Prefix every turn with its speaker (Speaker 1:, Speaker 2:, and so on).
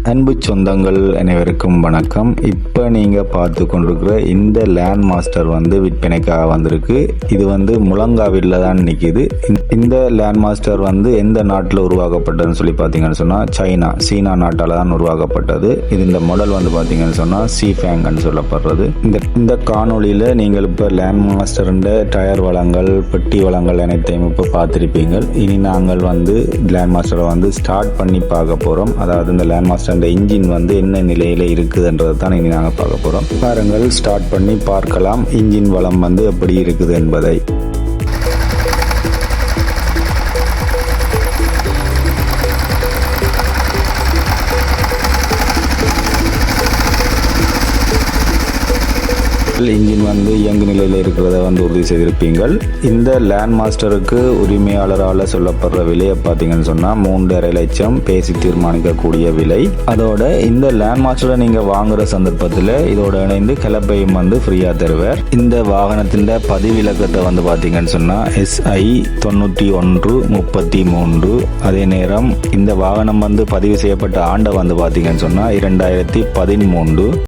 Speaker 1: அன்பு சொந்தங்கள் அனைவருக்கும் வணக்கம். இப்போ நீங்கள் பார்த்து கொண்டிருக்கிற இந்த லேண்ட் மாஸ்டர் விற்பனைக்காக வந்திருக்கு. இது முழங்காவில் தான் நிற்கிது. இந்த லேண்ட் மாஸ்டர் எந்த நாட்டில் உருவாக்கப்பட்டதுன்னு சொல்லி பார்த்தீங்கன்னு சொன்னால் சீனா நாட்டால் தான் உருவாக்கப்பட்டது. இந்த மாடல் பார்த்தீங்கன்னு சொன்னால் சீஃபேங்னு சொல்லப்படுறது. இந்த காணொலியில் நீங்கள் இப்போ லேண்ட் மாஸ்டருடைய டயர் வளங்கள், பெட்டி வளங்கள் அனைத்தையும் இப்போ பார்த்துருப்பீங்க. இனி நாங்கள் லேண்ட் மாஸ்டரை ஸ்டார்ட் பண்ணி பார்க்க போகிறோம். அதாவது இந்த லேண்ட் மாஸ்டர் அந்த இன்ஜின் என்ன நிலையில இருக்குதுன்றதை தான் இனி நாங்கள் பார்க்க போகிறோம். பாருங்கள், ஸ்டார்ட் பண்ணி பார்க்கலாம் இன்ஜின் வளம் எப்படி இருக்குது என்பதை. இன்ஜின் இயங்கு நிலையில் இருக்கிறத உறுதி செய்திருப்பீங்கள். இந்த லேண்ட் மாஸ்டருக்கு உரிமையாளரால் சொல்லப்படுற விலையை பார்த்தீங்கன்னு சொன்னால் 3.5 லட்சம் பேசி தீர்மானிக்கக்கூடிய விலை. அதோட இந்த லேண்ட் மாஸ்டரை நீங்கள் வாங்குற சந்தர்ப்பத்தில் இதோட இணைந்து கலப்பையும் ஃப்ரீயாக தருவார். இந்த வாகனத்தின் பதிவிலக்கத்தை பார்த்தீங்கன்னு சொன்னால் SI 9133. அதே நேரம் இந்த வாகனம் பதிவு செய்யப்பட்ட ஆண்டை பார்த்தீங்கன்னு சொன்னால் 2013.